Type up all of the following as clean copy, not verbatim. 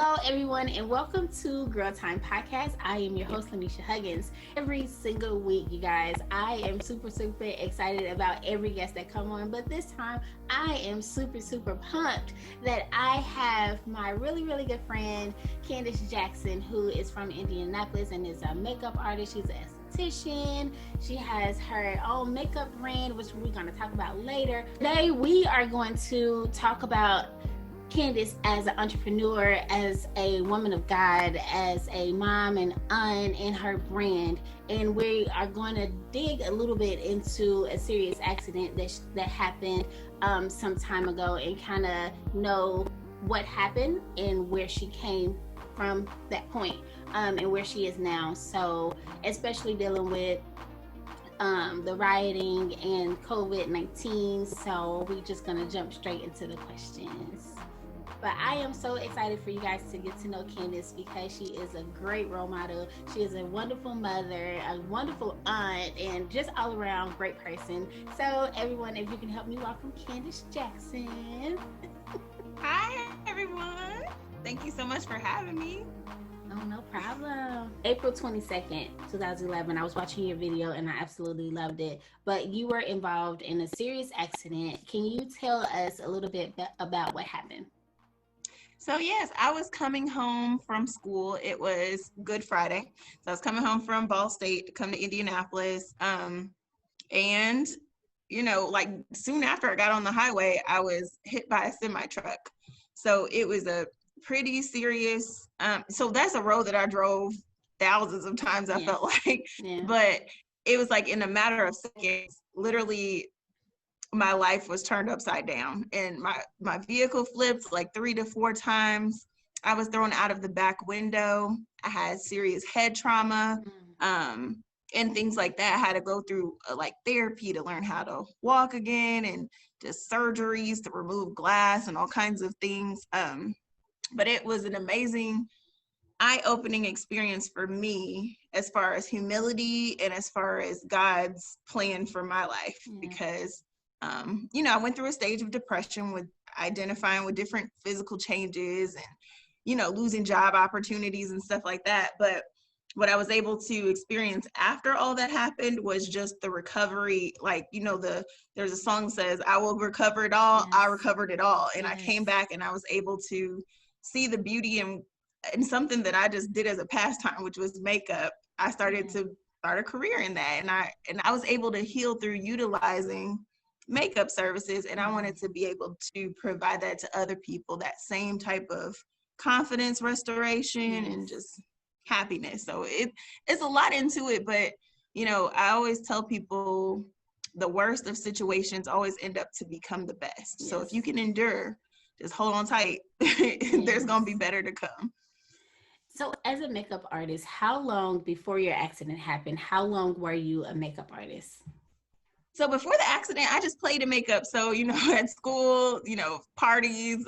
Hello, everyone, and welcome to Girl Time Podcast. I am your host, Lanisha Huggins. Every single week, you guys, I am super excited about every guest that come on, but this time, I am super pumped that I have my really good friend, Candance Jackson, who is from Indianapolis and is a makeup artist. She's an esthetician. She has her own makeup brand, which we're going to talk about later. Today, we are going to talk about Candance as an entrepreneur, as a woman of God, as a mom and aunt, and her brand. And we are going to dig a little bit into a serious accident that happened some time ago and kind of know what happened and where she came from that point, and where she is now. So especially dealing with the rioting and COVID-19. So we're just going to jump straight into the questions. But I am so excited for you guys to get to know Candance because she is a great role model. She is a wonderful mother, a wonderful aunt, and just all around great person. So everyone, if you can help me welcome Candance Jackson. Hi, everyone. Thank you so much for having me. Oh, no problem. April 22nd, 2011, I was watching your video and I absolutely loved it. But you were involved in a serious accident. Can you tell us a little bit about what happened? So yes, I was coming home from school. It was Good Friday. So I was coming home from Ball State to come to Indianapolis. And, you know, like soon after I got on the highway, I was hit by a semi truck. So it was a pretty serious, so that's a road that I drove thousands of times, I felt like, but it was like in a matter of seconds, literally my life was turned upside down and my vehicle flipped like 3 to 4 times. I was thrown out of the back window. I had serious head trauma, and things like that. I had to go through like therapy to learn how to walk again and just surgeries to remove glass and all kinds of things. But it was an amazing, eye-opening experience for me as far as humility and as far as God's plan for my life, because you know, I went through a stage of depression with identifying with different physical changes and, you know, losing job opportunities and stuff like that. But what I was able to experience after all that happened was just the recovery. Like, you know, there's a song that says, I will recover it all. Yes. I recovered it all. And I came back and I was able to see the beauty in something that I just did as a pastime, which was makeup. I started to start a career in that. And I was able to heal through utilizing makeup services, and I wanted to be able to provide that to other people, that same type of confidence restoration and just happiness. So it's a lot into it, but you know, I always tell people the worst of situations always end up to become the best. So if you can endure, just hold on tight. There's gonna be better to come. So as a makeup artist, how long before your accident happened, how long were you a makeup artist? So before the accident, I just played in makeup. So, you know, at school, you know, parties,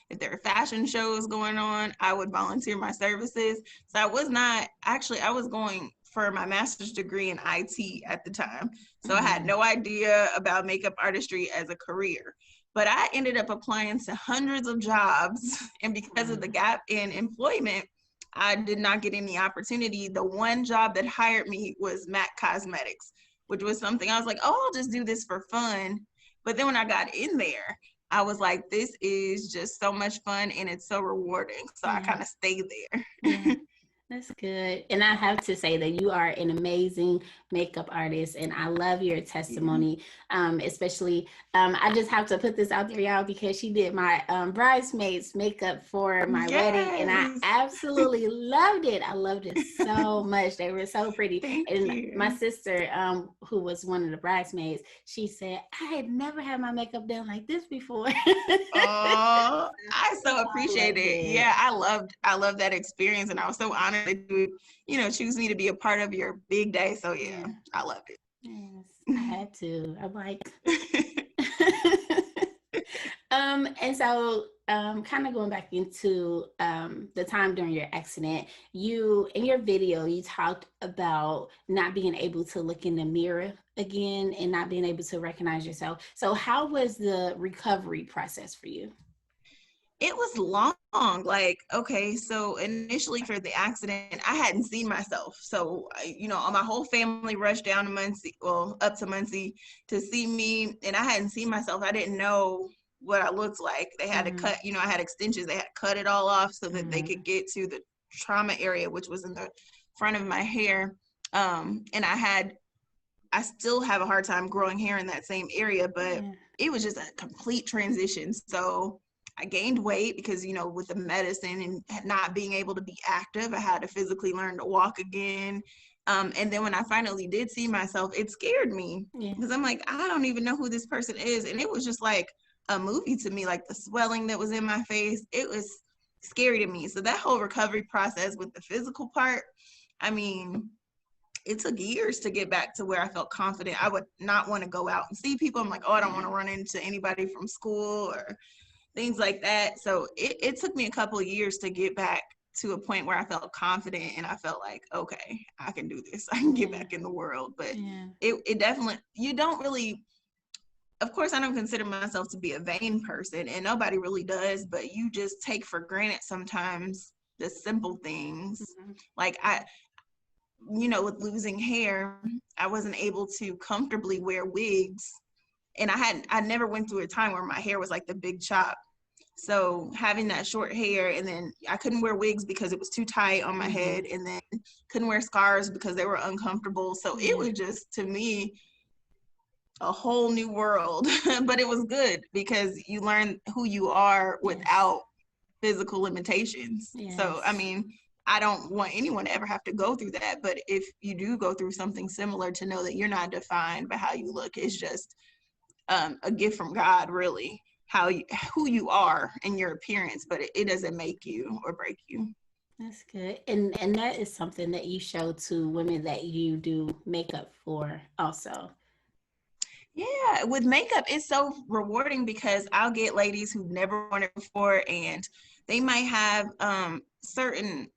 if there are fashion shows going on, I would volunteer my services. So I was going for my master's degree in IT at the time. So I had no idea about makeup artistry as a career. But I ended up applying to hundreds of jobs. And because of the gap in employment, I did not get any opportunity. The one job that hired me was MAC Cosmetics, which was something I was like, oh, I'll just do this for fun. But then when I got in there, I was like, this is just so much fun and it's so rewarding. So I kind of stayed there. That's good. And I have to say that you are an amazing makeup artist and I love your testimony. Especially, I just have to put this out there, y'all, because she did my bridesmaids makeup for my wedding and I absolutely loved it. I loved it so much. They were so pretty. Thank you. My sister, who was one of the bridesmaids, she said, I had never had my makeup done like this before. Oh, I so appreciate it. Yeah, I loved that experience and I was so honored that you, you know, choose me to be a part of your big day. So yeah, I loved it. Yes, I had to. I'm like, and so kind of going back into the time during your accident, you in your video you talked about not being able to look in the mirror again and not being able to recognize yourself. So how was the recovery process for you? It was long Like, okay, so initially after the accident, I hadn't seen myself. So, my whole family rushed down to Muncie, well, up to Muncie to see me. And I hadn't seen myself. I didn't know what I looked like. They had to cut, I had extensions. They had to cut it all off so that they could get to the trauma area, which was in the front of my hair. And I still have a hard time growing hair in that same area, but it was just a complete transition. So I gained weight because, with the medicine and not being able to be active, I had to physically learn to walk again. And then when I finally did see myself, it scared me because I'm like, I don't even know who this person is. And it was just like a movie to me, like the swelling that was in my face. It was scary to me. So that whole recovery process with the physical part, I mean, it took years to get back to where I felt confident. I would not want to go out and see people. I'm like, oh, I don't want to run into anybody from school or things like that. So it took me a couple of years to get back to a point where I felt confident and I felt like, okay, I can do this. I can get back in the world. But it definitely, you don't really, of course, I don't consider myself to be a vain person and nobody really does, but you just take for granted sometimes the simple things. Like with losing hair, I wasn't able to comfortably wear wigs. And I never went through a time where my hair was like the big chop. So having that short hair, and then I couldn't wear wigs because it was too tight on my head, and then couldn't wear scarves because they were uncomfortable. So it was just, to me, a whole new world. But it was good because you learn who you are without physical limitations. So, I mean, I don't want anyone to ever have to go through that. But if you do go through something similar, to know that you're not defined by how you look is just a gift from God, really, who you are and your appearance, but it doesn't make you or break you. That's good. And that is something that you show to women that you do makeup for also. Yeah, with makeup, it's so rewarding because I'll get ladies who've never worn it before, and they might have certain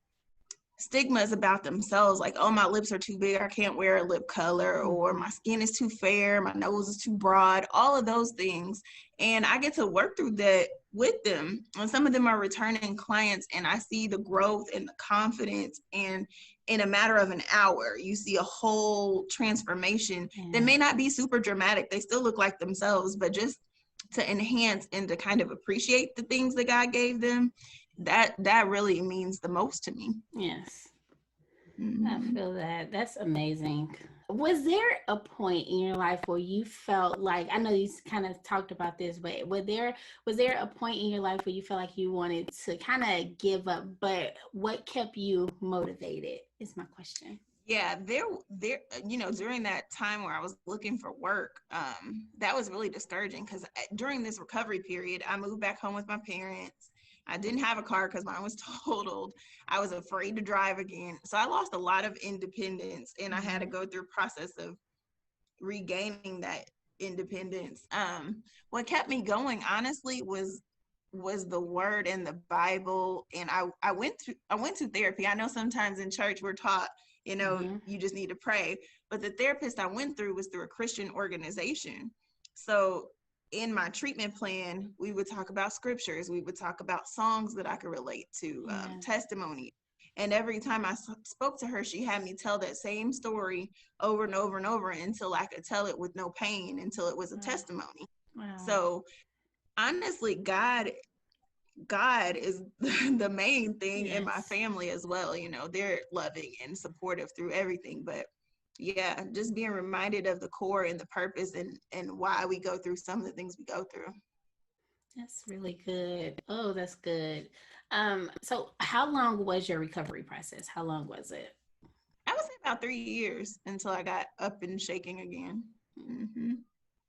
stigmas about themselves, like, oh, my lips are too big, I can't wear a lip color, or my skin is too fair, my nose is too broad, all of those things. And I get to work through that with them. And some of them are returning clients, and I see the growth and the confidence, and in a matter of an hour, you see a whole transformation that may not be super dramatic. They still look like themselves, but just to enhance and to kind of appreciate the things that God gave them, that really means the most to me. Yes. I feel that. That's amazing. Was there a point in your life where you felt like, I know you kind of talked about this, but was there a point in your life where you felt like you wanted to kind of give up, but what kept you motivated is my question. Yeah, there, during that time where I was looking for work, that was really discouraging because during this recovery period, I moved back home with my parents. I didn't have a car because mine was totaled. I was afraid to drive again. So I lost a lot of independence, and I had to go through a process of regaining that independence. What kept me going, honestly, was the word and the Bible. And I went to therapy. I know sometimes in church we're taught, you just need to pray. But the therapist I went through was through a Christian organization. So in my treatment plan, we would talk about scriptures. We would talk about songs that I could relate to, testimony. And every time I spoke to her, she had me tell that same story over and over and over until I could tell it with no pain, until it was a testimony. Wow. So honestly, God is the main thing in my family as well. They're loving and supportive through everything. But yeah, just being reminded of the core and the purpose and why we go through some of the things we go through. That's really good. Oh, that's good. So how long was your recovery process? How long was it? I would say about 3 years until I got up and shaking again. Mm-hmm.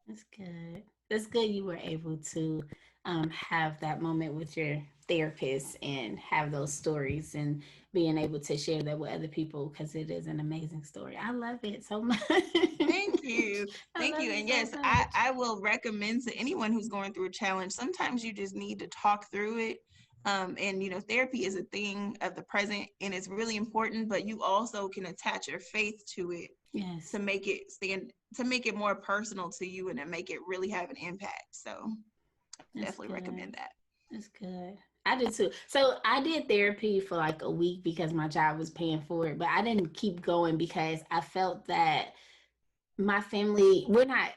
That's good. That's good you were able to have that moment with your therapist and have those stories and being able to share that with other people, because it is an amazing story. I love it so much. Thank you. Thank you. And yes, I will recommend to anyone who's going through a challenge, sometimes you just need to talk through it. And therapy is a thing of the present, and it's really important, but you also can attach your faith to it. Yes. To make it more personal to you and to make it really have an impact. So definitely recommend that. That's good. I did too. So I did therapy for like a week because my job was paying for it, but I didn't keep going because I felt that my family, we're not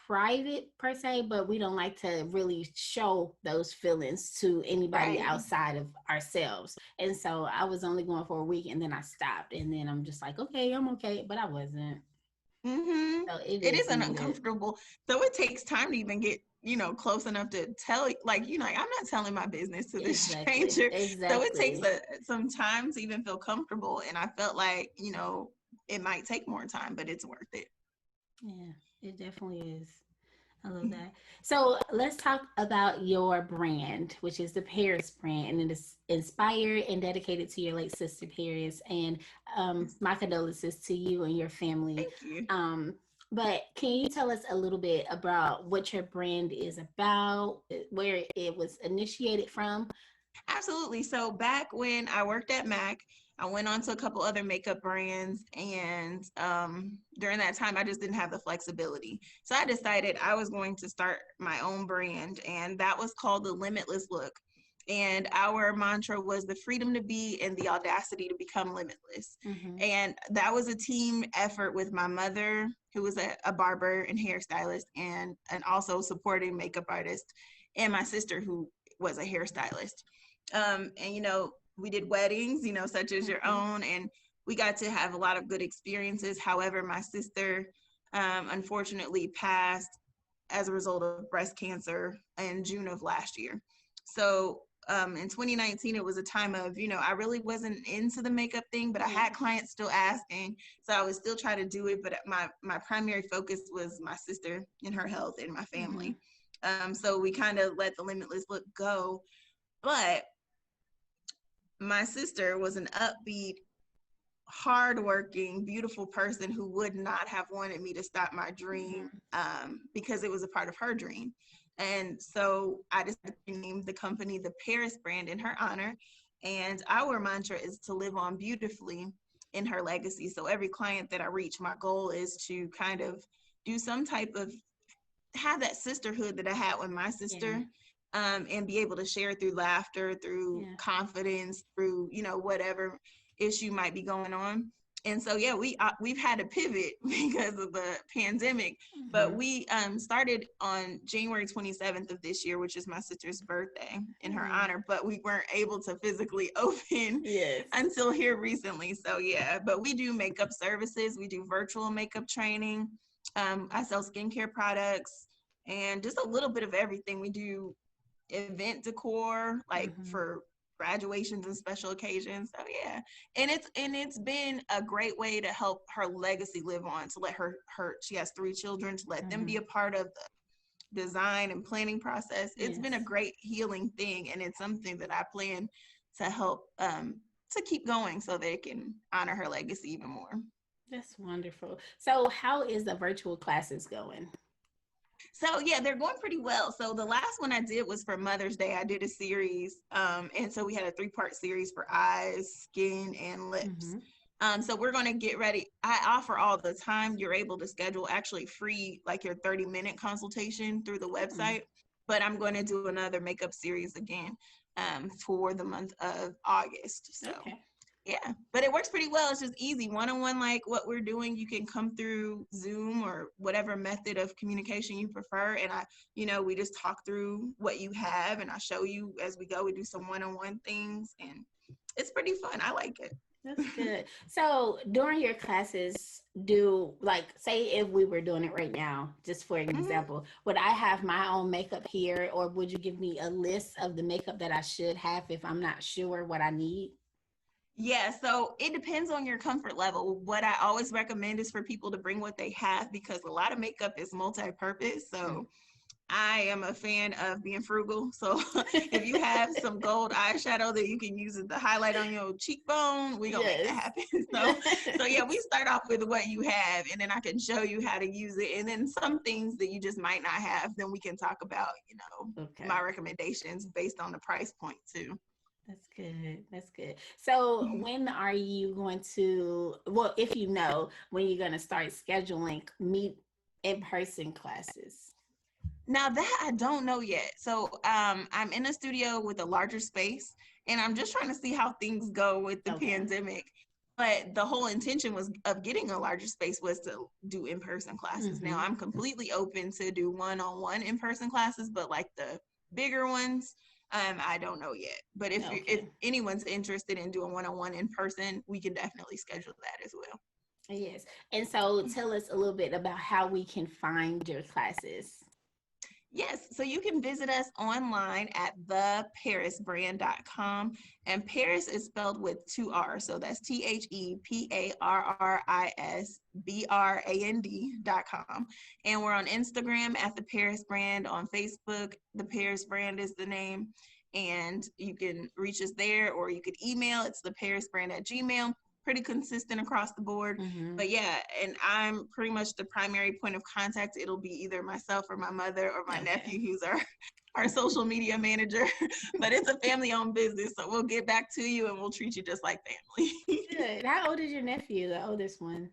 private per se, but we don't like to really show those feelings to anybody Right. outside of ourselves. And so I was only going for a week and then I stopped. And then I'm just like, okay, I'm okay. But I wasn't. Mm-hmm. So it It is is an needed. uncomfortable. So it takes time to even get, close enough to tell, like, I'm not telling my business to this Exactly. stranger. So it takes Exactly. some time to even feel comfortable. And I felt like, it might take more time, but it's worth it. Yeah, it definitely is. I love that. So let's talk about your brand, which is the Parris brand, and it is inspired and dedicated to your late sister Paris. And my condolences to you and your family. Thank you. Um, but can you tell us a little bit about what your brand is about, where it was initiated from? Absolutely. So back when I worked at Mac, I went on to a couple other makeup brands, and during that time, I just didn't have the flexibility. So I decided I was going to start my own brand, and that was called the Limitless Look. And our mantra was the freedom to be and the audacity to become limitless. Mm-hmm. And that was a team effort with my mother, who was a barber and hairstylist, and also supporting makeup artist, and my sister, who was a hairstylist. And we did weddings, such as your Mm-hmm. own, and we got to have a lot of good experiences. However, my sister unfortunately passed as a result of breast cancer in June of last year. So in 2019, it was a time of, I really wasn't into the makeup thing, but I Yeah. had clients still asking. So I would still try to do it. But my primary focus was my sister and her health and my Mm-hmm. family. So we kind of let the Limitless Look go. But my sister was an upbeat, hardworking, beautiful person who would not have wanted me to stop my dream, Mm-hmm. because it was a part of her dream. And so I decided to name the company the Parris Brand in her honor. And our mantra is to live on beautifully in her legacy. So every client that I reach, my goal is to kind of do some type of have that sisterhood that I had with my Yeah. sister, and be able to share through laughter, through Yeah. confidence, through whatever issue might be going on. And so yeah, we've had to pivot because of the pandemic, but Mm-hmm. we started on January 27th of this year, which is my sister's birthday, in her Mm-hmm. honor, but we weren't able to physically open Yes. until here recently. So yeah, but we do makeup services, we do virtual makeup training. I sell skincare products and just a little bit of everything. We do event decor, like Mm-hmm. for graduations and special occasions. So yeah, and it's been a great way to help her legacy live on. To let her she has 3 children, to let them be Mm-hmm. a part of the design and planning process. It's been a Yes. great healing thing, and it's something that I plan to help to keep going so they can honor her legacy even more. That's wonderful. So, how is the virtual classes going? So yeah, they're going pretty well. So the last one I did was for Mother's Day. I did a series, and so we had a 3-part series for eyes, skin, and lips. Mm-hmm. So we're going to get ready. I offer all the time. You're able to schedule actually free, like your 30-minute consultation through the Mm. website. But I'm going to do another makeup series again, for the month of August. So Okay. yeah, but it works pretty well. It's just easy one-on-one, like what we're doing. You can come through Zoom or whatever method of communication you prefer. And we just talk through what you have, and I show you as we go. We do some one-on-one things, and it's pretty fun. I like it. That's good. So, during your classes, do like say if we were doing it right now, just for an Mhm. example, would I have my own makeup here, or would you give me a list of the makeup that I should have if I'm not sure what I need? Yeah, so it depends on your comfort level. What I always recommend is for people to bring what they have, because a lot of makeup is multi-purpose. Mm. So I am a fan of being frugal. So if you have some gold eyeshadow that you can use as the highlight on your cheekbone, we're gonna make that Yes. happen. So yeah, we start off with what you have, and then I can show you how to use it. And then some things that you just might not have, then we can talk about, my Okay. recommendations based on the price point too. That's good. That's good. So, when are you going to, well, if you know, when you're going to start scheduling meet in person classes? Now that I don't know yet. So I'm in a studio with a larger space, and I'm just trying to see how things go with the pandemic. But the whole intention was of getting a larger space was to do in-person classes. Now I'm completely open to do one-on-one in-person classes, but like the bigger ones, I don't know yet. But if anyone's interested in doing one-on-one in person, we can definitely schedule that as well. Yes. And so tell us a little bit about how we can find your classes. Yes, so you can visit us online at theparrisbrand.com, and Parris is spelled with 2 R's, so that's TheParrisBrand.com. And we're on Instagram at the Parris Brand, on Facebook, the Parris Brand is the name, and you can reach us there, or you could email, it's theparrisbrand@gmail.com. Pretty consistent across the board. But yeah, and I'm pretty much the primary point of contact. It'll be either myself or my mother or my nephew, who's our social media manager. But it's a family-owned business, so we'll get back to you and we'll treat you just like family. Good. How old is your nephew, the oldest one?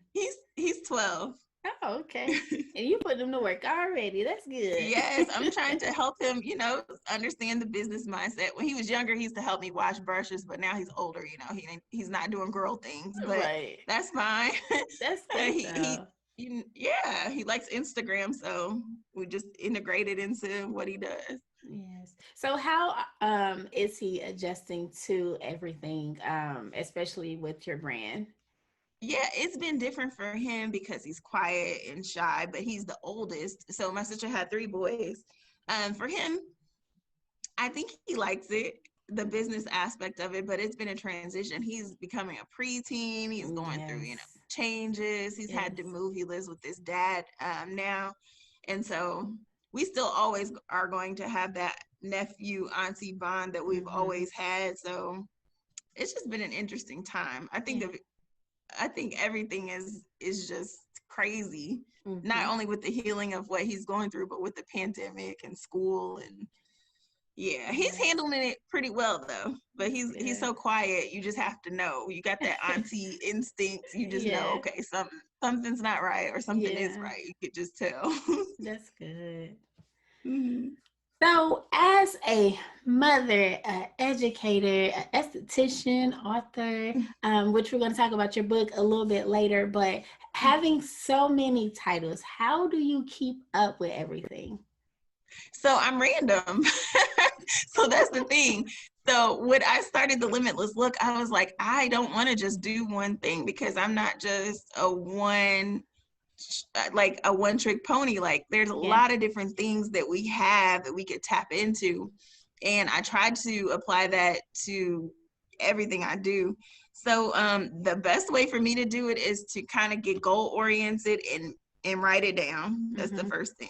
He's 12. Oh, okay. And you put him to work already. That's good. Yes, I'm trying to help him, understand the business mindset. When he was younger, he used to help me wash brushes, but now he's older, he's not doing girl things, but that's fine. That's good. He likes Instagram, so we just integrated into what he does. Yes. So how is he adjusting to everything, especially with your brand? Yeah, it's been different for him because he's quiet and shy, but he's the oldest. So my sister had 3 boys. For him, I think he likes it, the business aspect of it, but it's been a transition. He's becoming a preteen. He's going through, changes. He's had to move. He lives with his dad now. And so we still always are going to have that nephew auntie bond that we've always had. So it's just been an interesting time. I think everything is just crazy, not only with the healing of what he's going through, but with the pandemic and school. And he's handling it pretty well though, but he's so quiet. You just have to know, you got that auntie instinct. You just know, okay, something's not right, or something is right. You could just tell. That's good. So as a mother, an educator, an esthetician, author, which we're going to talk about your book a little bit later, but having so many titles, how do you keep up with everything? So I'm random. So that's the thing. So when I started the Limitless Look, I was like, I don't want to just do one thing, because I'm not just a one-trick pony. Like, there's a lot of different things that we have that we could tap into, and I tried to apply that to everything I do. So the best way for me to do it is to kind of get goal oriented and write it down. That's the first thing.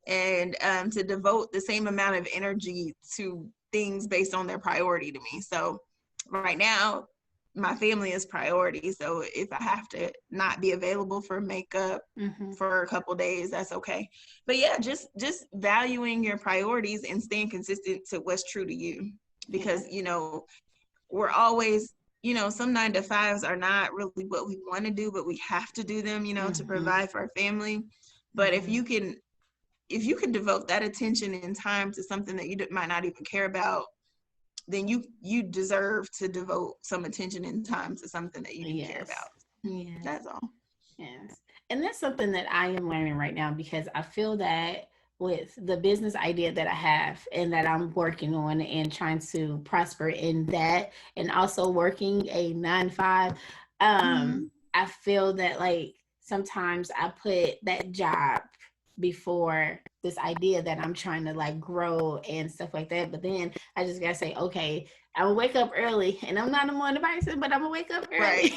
And to devote the same amount of energy to things based on their priority to me. So right now, my family is priority. So if I have to not be available for makeup for a couple days, that's okay. But yeah, just valuing your priorities and staying consistent to what's true to you. Because, we're always, some 9-to-5s are not really what we want to do, but we have to do them, to provide for our family. But if you can devote that attention and time to something that you might not even care about, then you deserve to devote some attention and time to something that you do care about. Yes. That's all. Yes. And that's something that I am learning right now, because I feel that with the business idea that I have and that I'm working on and trying to prosper in that, and also working a 9-to-5, I feel that like sometimes I put that job before this idea that I'm trying to like grow and stuff like that. But then I just gotta say, okay, I'm gonna wake up early, and I'm not a morning person, but I'm gonna wake up early. Right.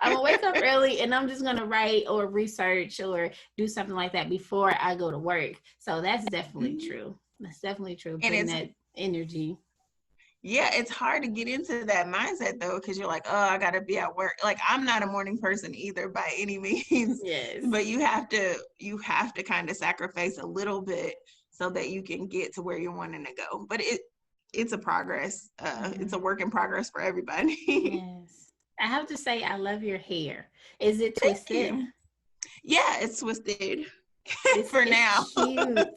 I'm gonna wake up early, and I'm just gonna write or research or do something like that before I go to work. So that's definitely true. That's definitely true. Putting that energy. Yeah, it's hard to get into that mindset though, because you're like, oh, I gotta be at work. Like, I'm not a morning person either by any means. Yes. But you have to kind of sacrifice a little bit so that you can get to where you're wanting to go. But it's a progress. It's a work in progress for everybody. Yes. I have to say, I love your hair. Is it twisted? Yeah, it's twisted. for now. Cute.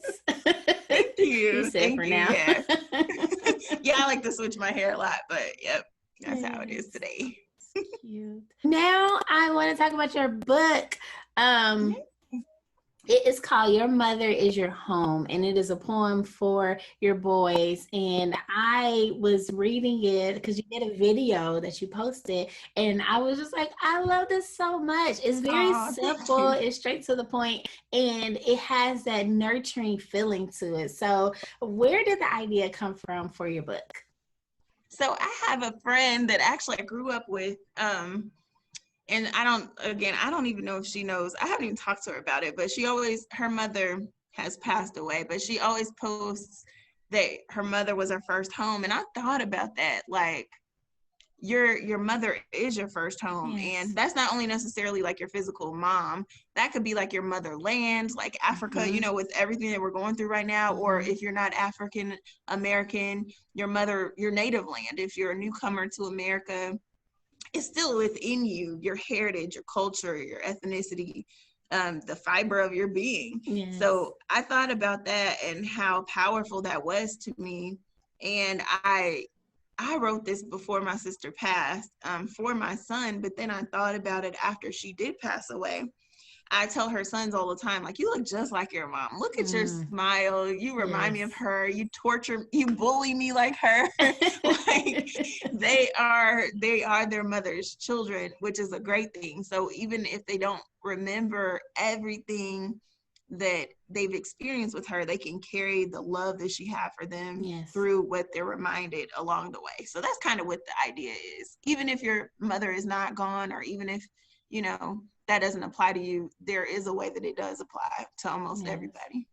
Thank you. You said Thank for you. now. Yeah. Yeah, I like to switch my hair a lot, but yep, that's how it is Yes. today. Cute. Now I want to talk about your book. It is called Your Mother is Your Home, and it is a poem for your boys. And I was reading it because you did a video that you posted, and I was just like, I love this so much. It's very simple, it's straight to the point, and it has that nurturing feeling to it. So where did the idea come from for your book? So I have a friend that actually I grew up with, and I don't even know if she knows. I haven't even talked to her about it, but her mother has passed away, but she always posts that her mother was her first home. And I thought about that, like your mother is your first home. Yes. And that's not only necessarily like your physical mom, that could be like your motherland, like Africa, you know, with everything that we're going through right now. Or if you're not African American, your native land, if you're a newcomer to America, it's still within you, your heritage, your culture, your ethnicity, the fiber of your being. Yes. So I thought about that and how powerful that was to me. And I wrote this before my sister passed, for my son, but then I thought about it after she did pass away. I tell her sons all the time, like, you look just like your mom. Look at your smile. You remind me of her. You bully me like her. Like, they are their mother's children, which is a great thing. So even if they don't remember everything that they've experienced with her, they can carry the love that she had for them through what they're reminded along the way. So that's kind of what the idea is. Even if your mother is not gone, or even if, you know, that doesn't apply to you, there is a way that it does apply to almost everybody.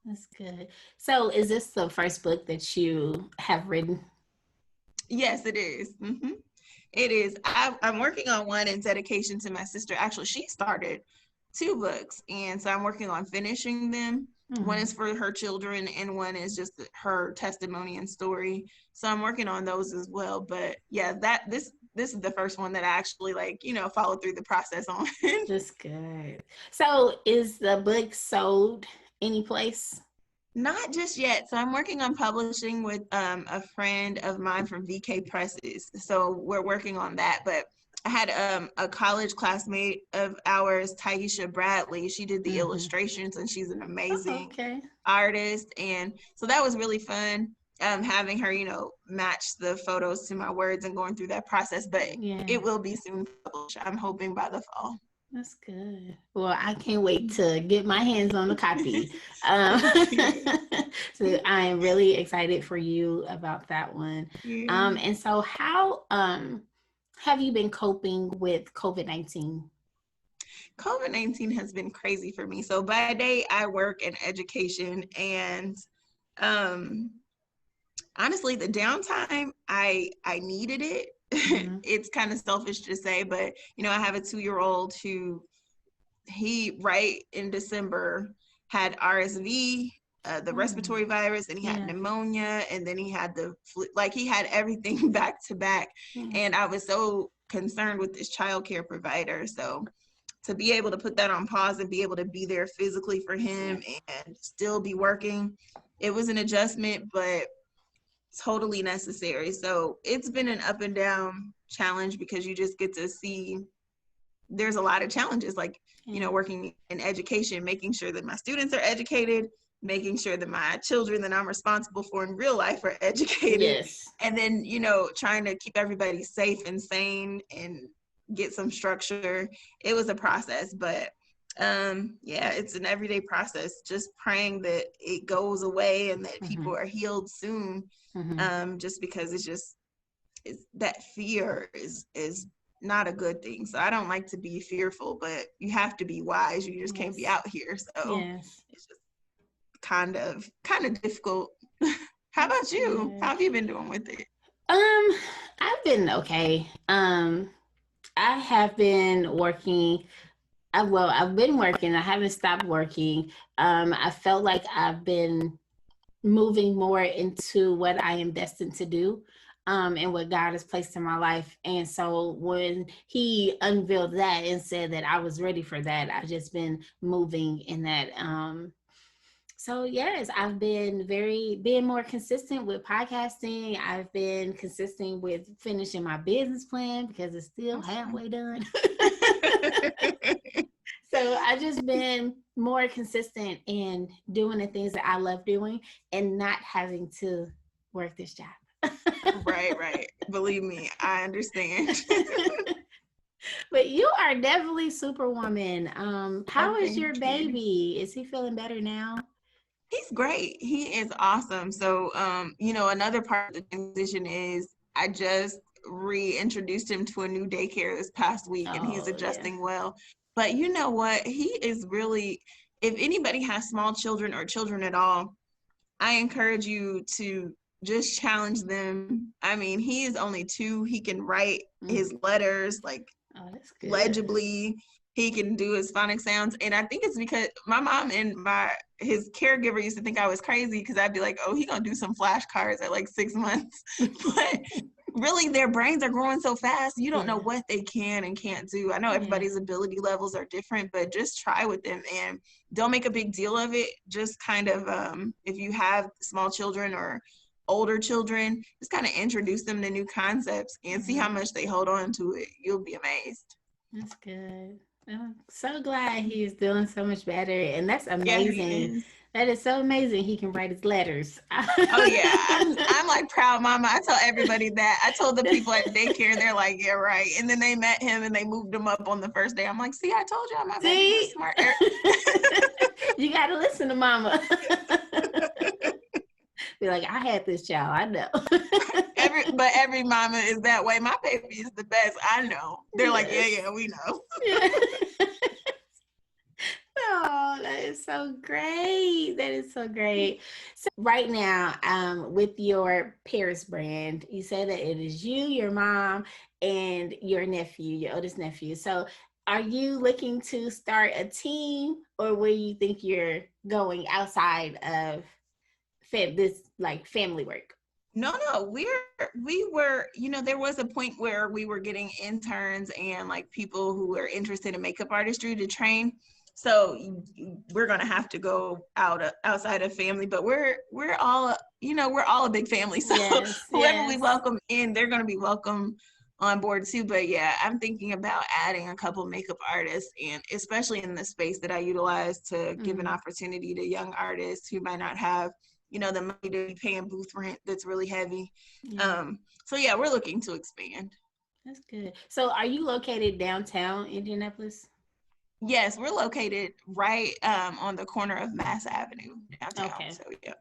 That's good. So is this the first book that you have written? Yes, it is. It is. I'm working on one in dedication to my sister. Actually, she started 2 books, and so I'm working on finishing them. One is for her children, and one is just her testimony and story. So I'm working on those as well. But yeah, this is the first one that I actually, like, you know, followed through the process on. That's good. So is the book sold any place? Not just yet. So I'm working on publishing with a friend of mine from VK Presses. So we're working on that. But I had a college classmate of ours, Taisha Bradley. She did the illustrations, and she's an amazing artist. And so that was really fun, having her, you know, match the photos to my words and going through that process. But it will be soon published, I'm hoping, by the fall. That's good. Well, I can't wait to get my hands on a copy. So I am really excited for you about that one. And so how have you been coping with COVID-19? COVID-19 has been crazy for me. So by day, I work in education, and honestly, the downtime, I needed it. It's kind of selfish to say, but, you know, I have a 2-year-old who, right in December had RSV, the respiratory virus, and he had pneumonia, and then he had the flu. Like, he had everything back to back. And I was so concerned with this childcare provider. So to be able to put that on pause and be able to be there physically for him and still be working, it was an adjustment, but totally necessary. So it's been an up and down challenge, because you just get to see there's a lot of challenges, like, you know, working in education, making sure that my students are educated, making sure that my children that I'm responsible for in real life are educated. And then, you know, trying to keep everybody safe and sane and get some structure. It was a process, but it's an everyday process, just praying that it goes away and that people are healed soon. Just because it's that fear is not a good thing. So I don't like to be fearful, but you have to be wise. You just can't be out here. So it's just kind of difficult. How about you? How have you been doing with it? I've been okay. I have been working. I've been working. I haven't stopped working. I felt like I've been moving more into what I am destined to do. and what God has placed in my life. And so when he unveiled that and said that I was ready for that, I've just been moving in that. So yes, I've been being more consistent with podcasting. I've been consistent with finishing my business plan because it's still halfway done. So I've just been more consistent in doing the things that I love doing and not having to work this job. Right. Believe me, I understand. But you are definitely Superwoman. How is your Thank you. baby? Is he feeling better now? He's great. He is awesome. So, another part of the transition is I just reintroduced him to a new daycare this past week, and he's adjusting well. But you know what? He is really, if anybody has small children or children at all, I encourage you to just challenge them. I mean, he is only 2. He can write his letters like legibly. He can do his phonic sounds. And I think it's because my mom and his caregiver used to think I was crazy because I'd be like, oh, he gonna do some flashcards at like 6 months. But really their brains are growing so fast, you don't know what they can and can't do. I know everybody's ability levels are different, but just try with them and don't make a big deal of it. Just kind of, if you have small children or older children, just kind of introduce them to new concepts and see how much they hold on to it. You'll be amazed. That's good. I'm so glad he's doing so much better, and that's amazing. Yeah, that is so amazing. He can write his letters. Oh yeah, I'm like proud mama. I tell everybody that. I told the people at daycare, and they're like, yeah, right. And then they met him and they moved him up on the first day. I'm like, see, I told you, my baby was smart. You got to listen to mama. Be like, I had this child. I know. But every mama is that way. My baby is the best. I know. They're like, yeah, we know. Oh, that is so great. That is so great. So right now, with your Parris Brand, you said that it is you, your mom, and your nephew, your oldest nephew. So are you looking to start a team, or where you think you're going outside of this like family work? No, we were, there was a point where we were getting interns and like people who were interested in makeup artistry to train. So we're going to have to go outside of family, but we're all, we're all a big family. So whoever we welcome in, they're going to be welcome on board too. But yeah, I'm thinking about adding a couple makeup artists, and especially in the space that I utilize to give an opportunity to young artists who might not have the money to be paying booth rent that's really heavy. So yeah, we're looking to expand. That's good. So are you located downtown Indianapolis? Yes, we're located right on the corner of Mass Avenue downtown. Okay. So yeah.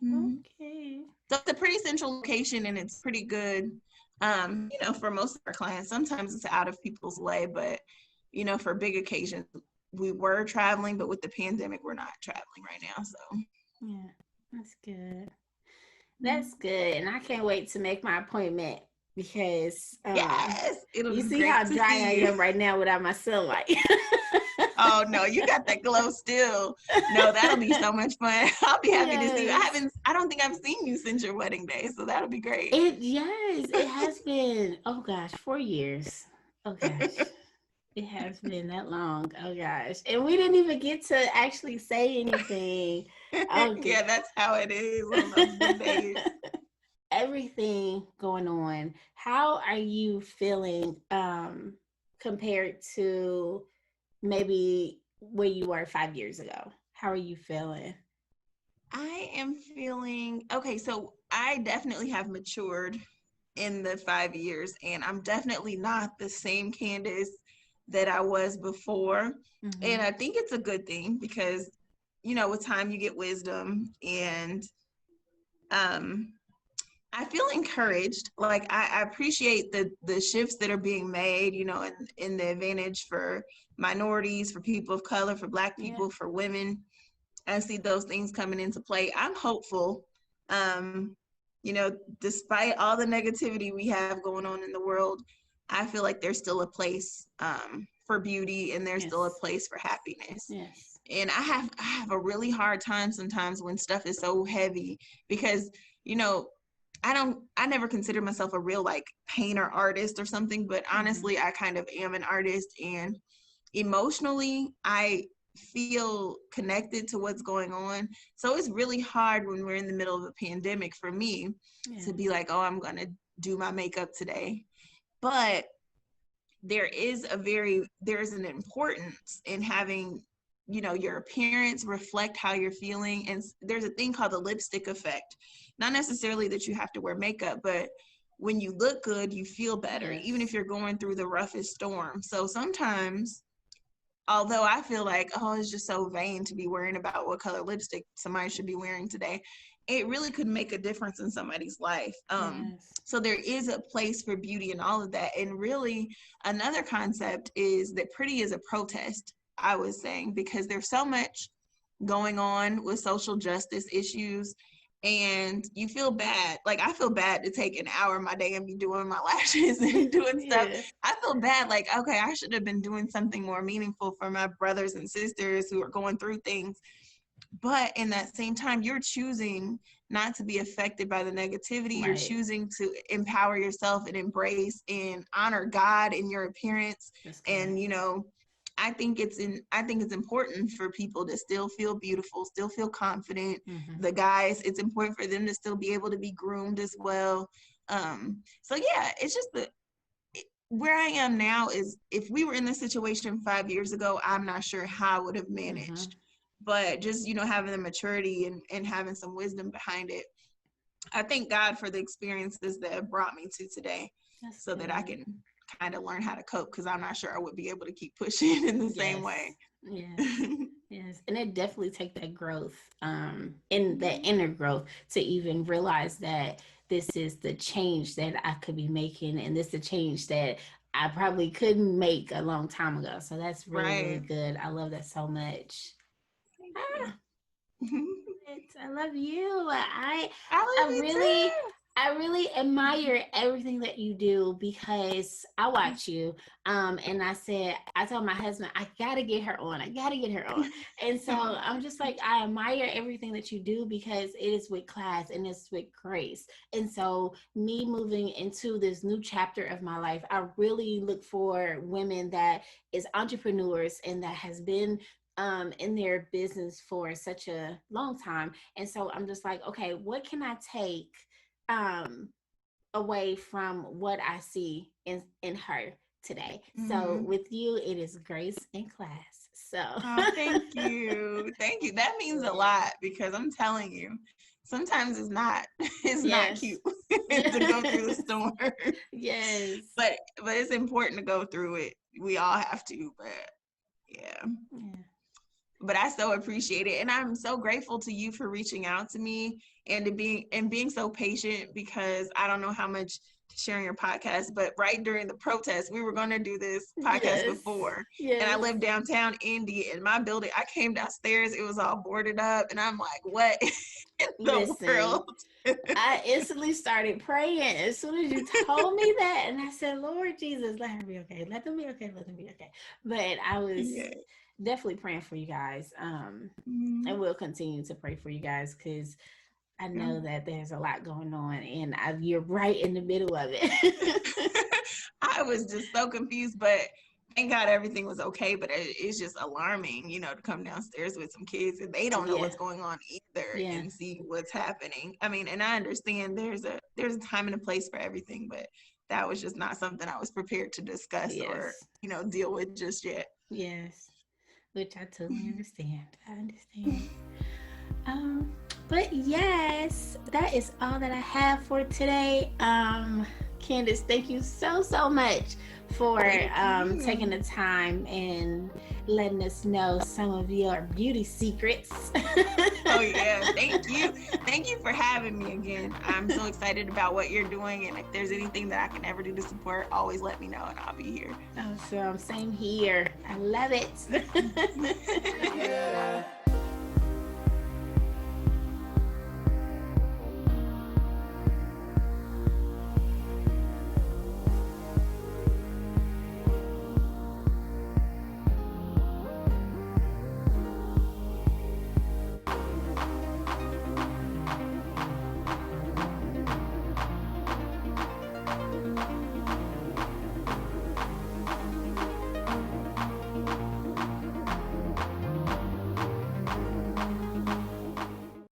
Okay. So it's a pretty central location, and it's pretty good, for most of our clients. Sometimes it's out of people's way, but for big occasions, we were traveling, but with the pandemic, we're not traveling right now. So yeah. That's good. That's good. And I can't wait to make my appointment because you see how dry I am right now without my sunlight. Oh no, you got that glow still. No, that'll be so much fun. I'll be happy to see you. I don't think I've seen you since your wedding day, so that'll be great. It has been, oh gosh, 4 years. Oh gosh. It has been that long. Oh gosh. And we didn't even get to actually say anything. Okay. Yeah, that's how it is on those good days. Everything going on. How are you feeling compared to maybe where you were 5 years ago? How are you feeling? I am feeling okay. So I definitely have matured in the 5 years, and I'm definitely not the same Candace that I was before. And I think it's a good thing because, with time you get wisdom, and I feel encouraged. Like I appreciate the shifts that are being made, in the advantage for minorities, for people of color, for Black people, for women. I see those things coming into play. I'm hopeful. Despite all the negativity we have going on in the world, I feel like there's still a place for beauty, and there's still a place for happiness. Yes. And I have a really hard time sometimes when stuff is so heavy because, I never considered myself a real like painter artist or something, but honestly, I kind of am an artist, and emotionally, I feel connected to what's going on. So it's really hard when we're in the middle of a pandemic for me to be like, oh, I'm going to do my makeup today. But there's an importance in having, your appearance reflect how you're feeling. And there's a thing called the lipstick effect. Not necessarily that you have to wear makeup, but when you look good, you feel better, even if you're going through the roughest storm. So sometimes, although I feel like, oh, it's just so vain to be worrying about what color lipstick somebody should be wearing today, it really could make a difference in somebody's life. So there is a place for beauty and all of that. And really, another concept is that pretty is a protest, I was saying, because there's so much going on with social justice issues. And you feel bad. Like, I feel bad to take an hour of my day and be doing my lashes and doing stuff. I feel bad. Like, okay, I should have been doing something more meaningful for my brothers and sisters who are going through things. But in that same time, you're choosing not to be affected by the negativity. You're choosing to empower yourself and embrace and honor God in your appearance. And, I think it's important for people to still feel beautiful, still feel confident. The guys, it's important for them to still be able to be groomed as well. So yeah, it's just where I am now is, if we were in this situation 5 years ago, I'm not sure how I would have managed. But just, having the maturity and having some wisdom behind it, I thank God for the experiences that have brought me to today. So that I can kind of learn how to cope, because I'm not sure I would be able to keep pushing in the same way. Yes. And it definitely take that growth, in that inner growth, to even realize that this is the change that I could be making, and this is the change that I probably couldn't make a long time ago. So that's really, really good. I love that so much. I love you. I really admire everything that you do, because I watch you. And I told my husband, I gotta get her on. And so I'm just like, I admire everything that you do, because it is with class and it's with grace. And so me moving into this new chapter of my life, I really look for women that is entrepreneurs and that has been in their business for such a long time. And so I'm just like, okay, what can I take away from what I see in her today? So with you, it is grace and class. So thank you. That means a lot, because I'm telling you, sometimes it's not cute to go through the storm. But it's important to go through it. We all have to, but yeah. But I so appreciate it. And I'm so grateful to you for reaching out to me and being so patient, because I don't know how much to share on your podcast, but right during the protest, we were going to do this podcast before. And I live downtown Indy, and my building, I came downstairs, it was all boarded up, and I'm like, what in the world? I instantly started praying as soon as you told me that. And I said, Lord Jesus, let her be okay. Let them be okay. But I was definitely praying for you guys. And we'll continue to pray for you guys, because I know that there's a lot going on, and you're right in the middle of it. I was just so confused, but thank God everything was okay. But it's just alarming, to come downstairs with some kids and they don't know what's going on either, and see what's happening. I mean, and I understand there's a time and a place for everything, but that was just not something I was prepared to discuss or, deal with just yet. Which I totally understand. But yes, that is all that I have for today. Candance, thank you so much for taking the time and letting us know some of your beauty secrets. Oh yeah, thank you for having me again. I'm so excited about what you're doing, and if there's anything that I can ever do to support, always let me know and I'll be here. Awesome. Same here. I love it.